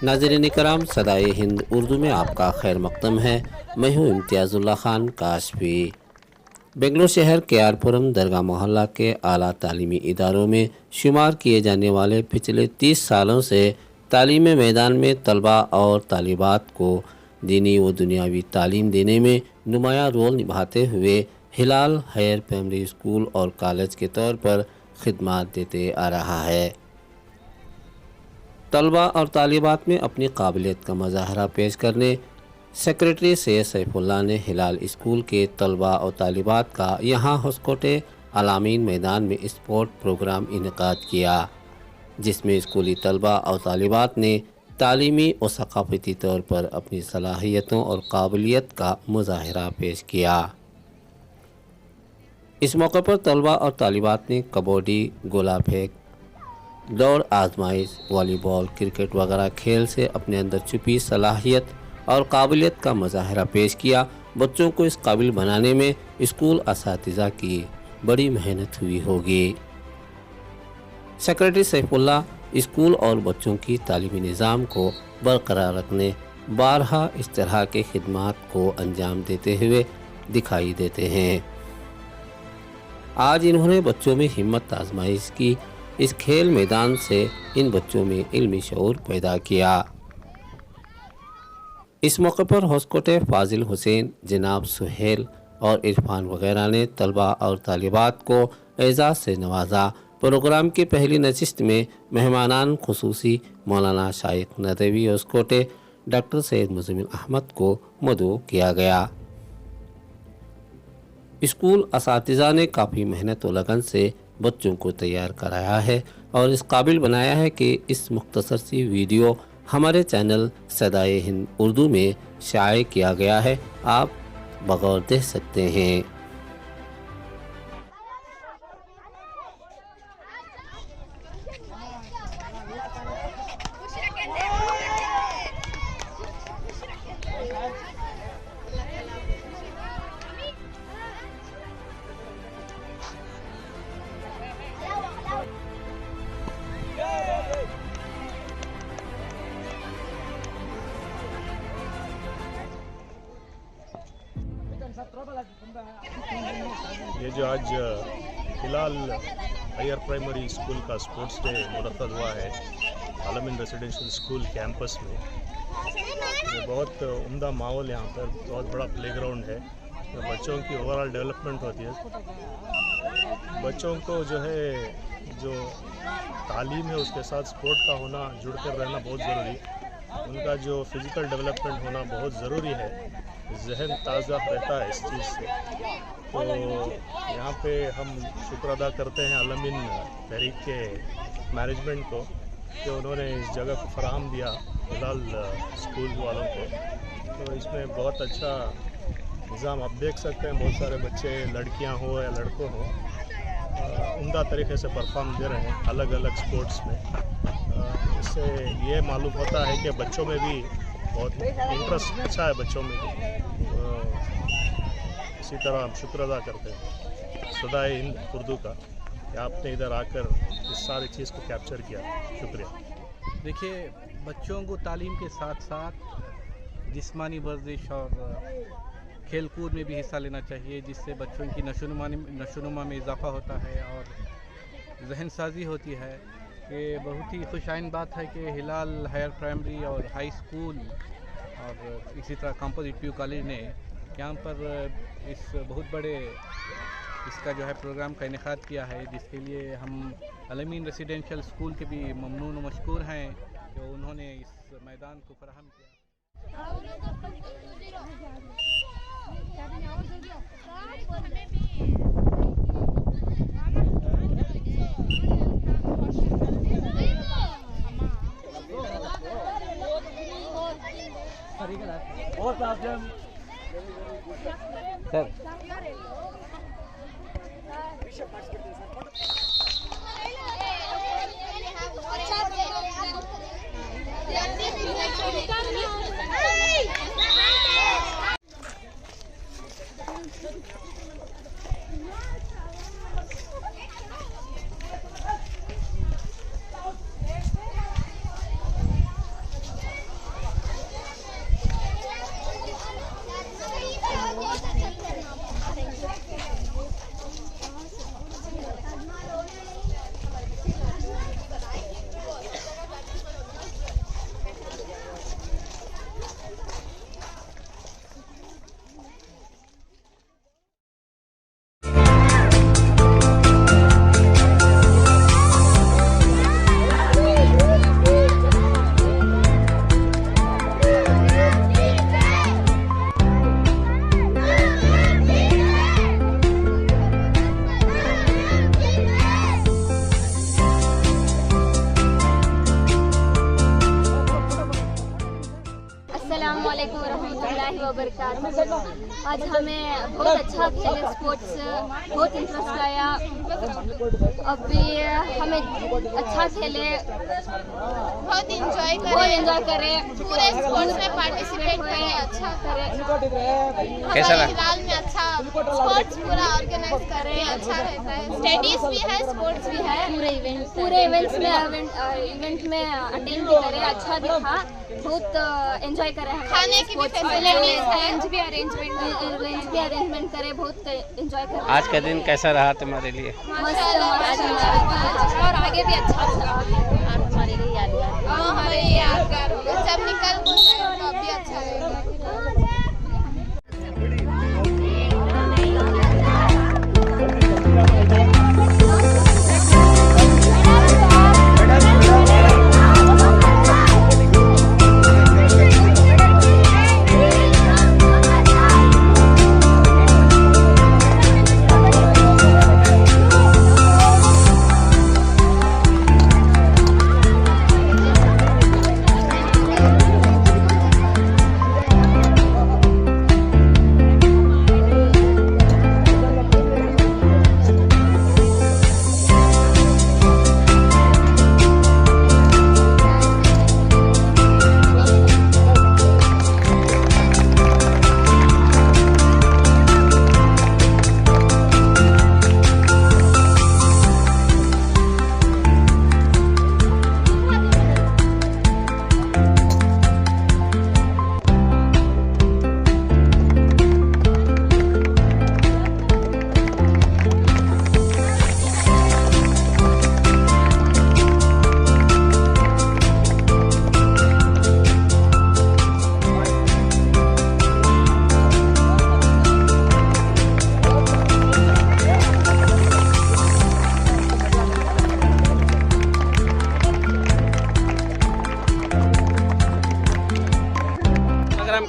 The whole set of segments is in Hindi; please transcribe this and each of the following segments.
नाज़रीन कराम, सदाए हिंद उर्दू में आपका खैर मक़दम है। मैं हूँ इम्तियाज़ुल्लाह खान काशफी। बेंगलुरु शहर के आरपुरम दरगाह मोहल्ला के आला तालीमी इदारों में शुमार किए जाने वाले पिछले 30 सालों से तालीमी मैदान में तलबा और तालिबात को दीनी व दुनियावी तालीम देने में नुमाया रोल निभाते हुए हिलाल हायर प्राइमरी स्कूल और कॉलेज के तौर पर खिदमत देते आ रहा है। तलबा और तालिबात में अपनी काबिलियत का मुजाहरा पेश करने सेक्रेटरी सैयद सैफुल्लाह ने हिलाल स्कूल के तलबा और तालिबात का यहाँ होस्कोटे अलामीन मैदान में स्पोर्ट प्रोग्राम इनेकाद किया, जिसमें स्कूली तलबा और तालिबात ने तालीमी और सकाफती तौर पर अपनी सलाहियतों और काबिलियत का मुजाहरा पेश किया। इस मौके पर तलबा और तालिबात ने कबड्डी, गोला फेंक, दौड़ आजमाइश, वॉलीबॉल, क्रिकेट वगैरह खेल से अपने अंदर छुपी सलाहियत और काबिलियत का मुजाहरा पेश किया। बच्चों को इस काबिल बनाने में स्कूल असातिज़ा की बड़ी मेहनत हुई होगी। सेक्रेटरी सैफुल्लाह स्कूल और बच्चों की तालीमी निज़ाम को बरकरार रखने बारहा इस तरह के खिदमात को अंजाम देते हुए दिखाई देते हैं। आज इन्होंने बच्चों में हिम्मत आजमाइश की। इस खेल मैदान से इन बच्चों में इल्मी शऊर पैदा किया। इस मौके पर होस्कोटे फाजिल हुसैन, जनाब सुहेल और इरफान वगैरह ने तलबा और तालिबात को एजाज़ से नवाजा। प्रोग्राम की पहली नशिस्त में मेहमानान खुसूसी मौलाना शाइख नदवी होस्कोटे डॉक्टर सैयद मुज़म्मिल अहमद को मदऊ किया गया। स्कूल असातिज़ा ने काफ़ी मेहनत व लगन से बच्चों को तैयार कराया है और इस काबिल बनाया है कि इस मुख्तसर सी वीडियो हमारे चैनल सदाए हिंद उर्दू में शाये किया गया है। आप बगौर देख सकते हैं। ये जो आज हिलाल हायर प्राइमरी स्कूल का स्पोर्ट्स डे मुनक्कद हुआ है आलमीन रेसिडेंशियल स्कूल कैंपस में, ये बहुत उम्दा माहौल, यहाँ पर बहुत बड़ा प्लेग्राउंड है। तो बच्चों की ओवरऑल डेवलपमेंट होती है। बच्चों को जो है जो तालीम है उसके साथ स्पोर्ट का होना, जुड़कर रहना बहुत ज़रूरी है। उनका जो फिज़िकल डेवलपमेंट होना बहुत ज़रूरी है। जहन ताज़ा रहता है इस चीज़ से। तो यहाँ पे हम शुक्र अदा करते हैं आलमीन तहरीक के मैनेजमेंट को कि उन्होंने इस जगह को फराहम दिया हिलाल स्कूल वालों को। तो इसमें बहुत अच्छा निज़ाम आप देख सकते हैं। बहुत सारे बच्चे, लड़कियाँ हो या लड़कों हो, उम्दा तरीके से परफॉर्म दे रहे हैं अलग अलग स्पोर्ट्स में। इससे ये मालूम होता है कि बच्चों में भी बहुत इंटरेस्ट अच्छा है बच्चों में भी। इसी तरह हम शुक्र अदा करते हैं सदाए हिंद उर्दू का कि आपने इधर आकर इस सारी चीज़ को कैप्चर किया। शुक्रिया। देखिए, बच्चों को तालीम के साथ साथ जिस्मानी वर्जिश और खेल कूद में भी हिस्सा लेना चाहिए, जिससे बच्चों की नशोनुमा में इजाफ़ा होता है और जहन साजी होती है। ये बहुत ही खुशाइन बात है कि हिलाल हायर प्राइमरी और हाई स्कूल और इसी तरह कंपोजिट पीयू कॉलेज ने यहाँ पर इस बहुत बड़े इसका जो है प्रोग्राम का इनेकाद किया है, जिसके लिए हम आलमीन रेसिडेंशियल स्कूल के भी ममनून व मशकूर हैं कि उन्होंने इस मैदान को फराहम किया। सर रहमतुल्लाहि व बरकातहू। आज हमें बहुत अच्छा खेले, स्पोर्ट्स बहुत इंटरेस्ट आया। अभी हमें अच्छा खेले, बहुत एंजॉय करे, पूरे स्पोर्ट्स में पार्टिसिपेट करें, अच्छा करें। कैसा हमारे लगा? हिलाल में अच्छा स्पोर्ट्स पूरा ऑर्गेनाइज करें, अच्छा रहता है। स्टडीज भी है, स्पोर्ट्स भी है, पूरे इवेंट्स में अटेंड भी करे, अच्छा भी था, बहुत एंजॉय करे हम। खाने की भी फैसिलिटीज है, लंच भी अरेंजमेंट करे, बहुत एंजॉय करे। आज का दिन कैसा रहा तुम्हारे लिए? और आगे भी अच्छा होगा। हमारे यादगार होगा। जब निकल को जाए तो अभी अच्छा रहेगा।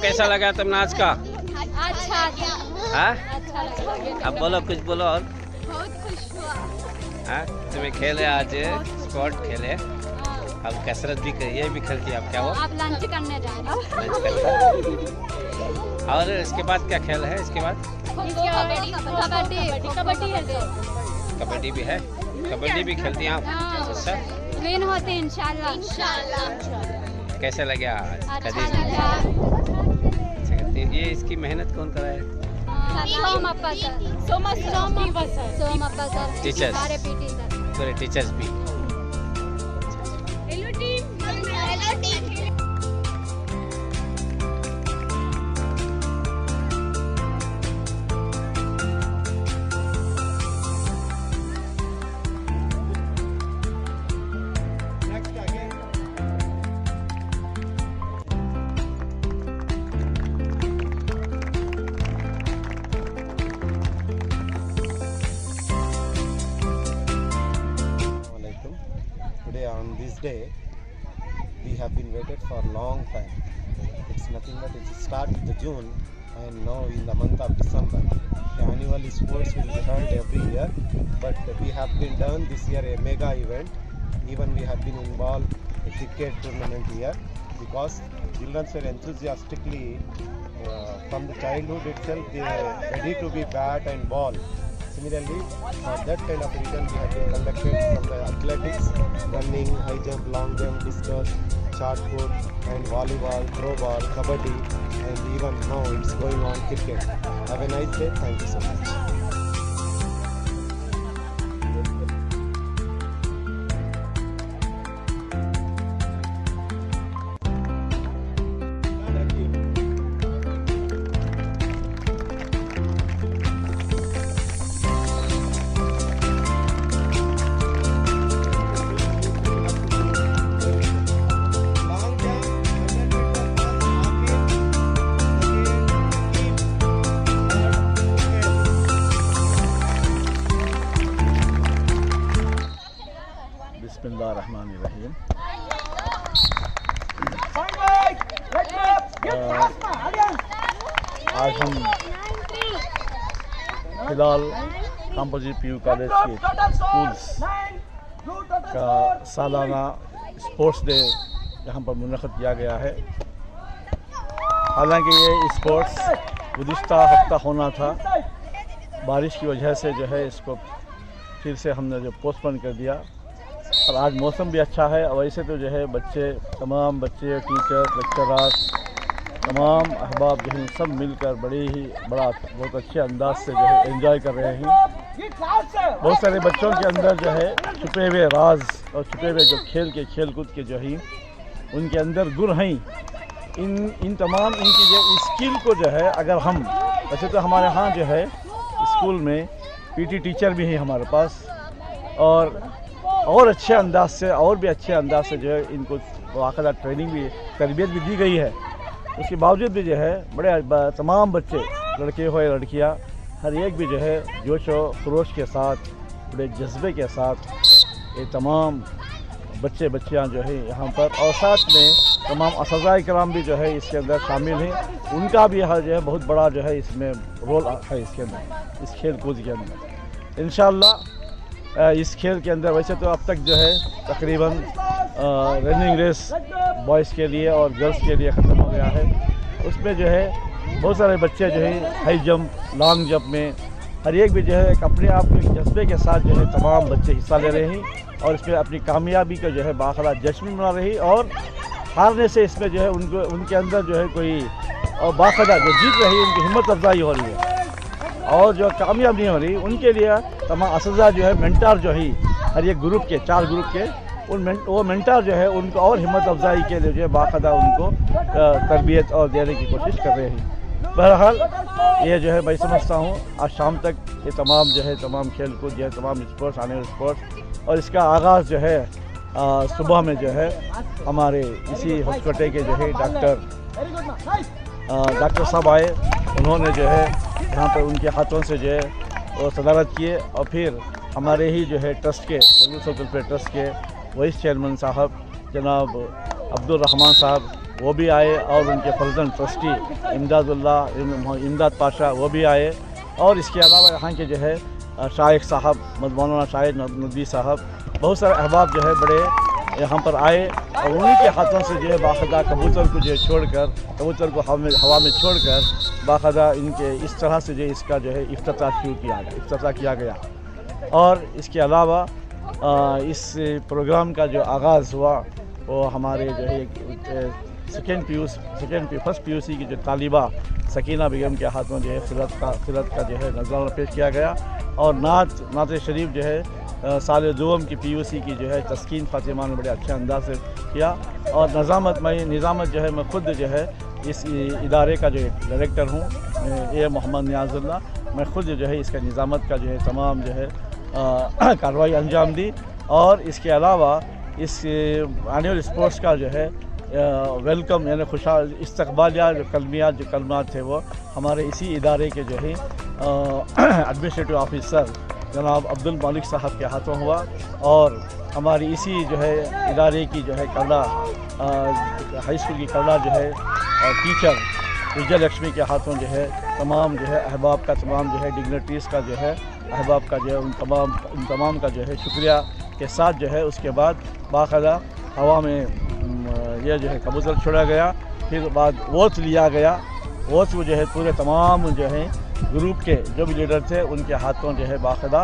कैसा लगा तुमने आज का? अच्छा हाँ? अच्छा लगा। अब बोलो, कुछ बोलो और। बहुत खुश हुआ। हाँ, तुम्हें खेले आज, स्पोर्ट खेले, अब कसरत भी कर, ये भी खेलती है। अब क्या हुआ? आप लंच करने जा रहे हो? लंच करते। और इसके बाद क्या खेल है? इसके बाद कबड्डी है। कबड्डी भी है। कबड्डी भी खेलती हैं आप? अच्छा, विन होते हैं इंशाल्लाह। कैसे लगे आज का अच्छा दिन? लगा। अच्छा, ये इसकी मेहनत कौन कराए? सोम अप्पा सर, टीचर्स। सारे पीटी सर। पूरे टीचर्स भी। Hello team. Today on this day we have been waited for a long time. It's nothing but it's start of the June and now in the month of December. The annual sports will be held every year, but we have been done this year a mega event. Even we have been involved a cricket tournament here because children were enthusiastically from the childhood itself they are ready to be bat and ball. Similarly, for that kind of reason we have been conducted from the athletics, running, high jump, long jump, discus, shot put and volleyball, throw ball, kabaddi and even now it's going on cricket. Have a nice day. Thank you so much. बिस्मिल्लाहिर्रहमानिर्रहीम। आज हम फिलहाल कंपोजिट पीयू कॉलेज के स्कूल्स का सालाना स्पोर्ट्स डे यहाँ पर मुनक़द किया गया है। हालांकि ये स्पोर्ट्स गुज़िश्ता हफ्ता होना था, बारिश की वजह से जो है इसको फिर से हमने जो पोस्टपोन कर दिया। और आज मौसम भी अच्छा है, और वैसे तो जो है तमाम बच्चे, टीचर, लेक्चरार्स, तमाम अहबाब जो हैं सब मिलकर बहुत अच्छे अंदाज से जो है एंजॉय कर रहे हैं। बहुत सारे बच्चों के अंदर जो है छुपे हुए राज और छुपे हुए जो खेल कूद के जो है उनके अंदर गुण हैं। इन तमाम इनकी जो स्किल को जो है अगर हम, वैसे तो हमारे यहाँ जो है स्कूल में पीटी टीचर भी हैं हमारे पास, और अच्छे अंदाज से और भी अच्छे अंदाज से जो है इनको बाकायदा ट्रेनिंग भी, तरबियत भी दी गई है। उसके बावजूद भी जो है तमाम बच्चे, लड़के हो या लड़कियाँ, हर एक भी जो है जोश व खरोश के साथ, बड़े जज्बे के साथ ये तमाम बच्चियाँ जो है यहाँ पर, और साथ में तमाम असातिज़ा कराम भी जो है इसके अंदर शामिल हैं। उनका भी जो है बहुत बड़ा जो है इसमें रोल है इसके अंदर, इस खेल कूद के अंदर। इंशाअल्लाह इस खेल के अंदर वैसे तो अब तक जो है तकरीबन रनिंग रेस बॉयज़ के लिए और गर्ल्स के लिए ख़त्म हो गया है। उसमें जो है बहुत सारे बच्चे जो है हाई जंप, लॉन्ग जंप में हर एक भी जो है अपने आप के जज्बे के साथ जो है तमाम बच्चे हिस्सा ले रहे हैं, और इसमें अपनी कामयाबी का जो है बाखला जश्न मना रही, और हारने से इसमें जो है उनके अंदर जो है कोई बाखला जो जीत रही उनकी हिम्मत अफजाई हो रही है, और जो कामयाब नहीं हो रही उनके लिए तमाम असातिज़ा जो है मेंटर जो है हर एक ग्रुप के 4 ग्रुप के वो मेंटर जो है उनको और हिम्मत अफजाई के लिए जो है बाकायदा उनको तरबियत और देने की कोशिश कर रहे हैं। बहरहाल ये जो है मैं समझता हूँ आज शाम तक ये तमाम खेल कूद जो है तमाम स्पोर्ट्स, आने वाले स्पोर्ट्स, और इसका आगाज़ जो है सुबह में जो है हमारे इसी हॉस्पिटल के जो है डॉक्टर साहब आए, उन्होंने जो है यहाँ पर उनके हाथों से जो है वो सदारत किए, और फिर हमारे ही जो है ट्रस्ट के ट्रस्ट के वाइस चेयरमैन साहब जनाब अब्दुल रहमान साहब वो भी आए, और उनके फर्जन ट्रस्टी इमदाद पाशा वो भी आए, और इसके अलावा यहाँ के जो है शाइख साहब मौलाना शाहिद नदवी साहब, बहुत सारे अहबाब जो है बड़े यहाँ पर आए, और उन्हीं के हाथों से जो है बाकायदा कबूतर को जो है छोड़कर, कबूतर को हवा में छोड़कर बाकायदा इनके इस तरह से जो इसका जो है इफ्तिताह किया गया। और इसके अलावा इस प्रोग्राम का जो आगाज़ हुआ वो हमारे जो है फर्स्ट PUC की जो तालिबा सकीना बेगम के हाथों जो है फिरत का जो है नज़राना पेश किया गया, और नात शरीफ जो है साल दोम की PUC की जो है तस्कीन फातिमा ने बड़े अच्छे अंदाज से किया, और निज़ामत जो है मैं खुद जो है इस इदारे का जो डायरेक्टर हूँ, ए मोहम्मद नियाज़ुल्लाह, मैं खुद जो है इसका निज़ामत का जो है तमाम जो है कार्रवाई अंजाम दी। और इसके अलावा इस एनुअल स्पोर्ट्स का जो है वेलकम यानी खुशाल इस्तकबालिया जो कलमात थे वो हमारे इसी इदारे के जो है एडमिनिस्ट्रेटिव ऑफिसर जनाब अब्दुल मालिक साहब के हाथों हुआ, और हमारी इसी जो है इदारे की जो है कला हाई स्कूल की कला जो है टीचर विजय लक्ष्मी के हाथों जो है तमाम जो है अहबाब का, तमाम जो है डिग्निटरीज़ का जो है अहबाब का जो है उन तमाम का जो है शुक्रिया के साथ जो है उसके बाद बाकायदा हवा में यह जो है कबूतर छोड़ा गया, फिर बाद वोट लिया गया, वोट जो है पूरे तमाम जो है ग्रुप के जो भी लीडर थे उनके हाथों जो है बाकायदा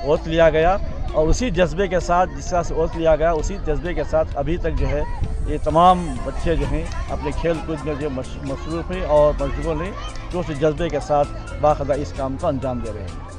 वोट लिया गया, और उसी जज्बे के साथ जिस तरह से वोट लिया गया उसी जज्बे के साथ अभी तक जो है ये तमाम बच्चे जो हैं अपने खेल कूद में जो मसरूफ़ हैं और मशगूल हैं, जो उस जज्बे के साथ बाकायदा इस काम को अंजाम दे रहे हैं।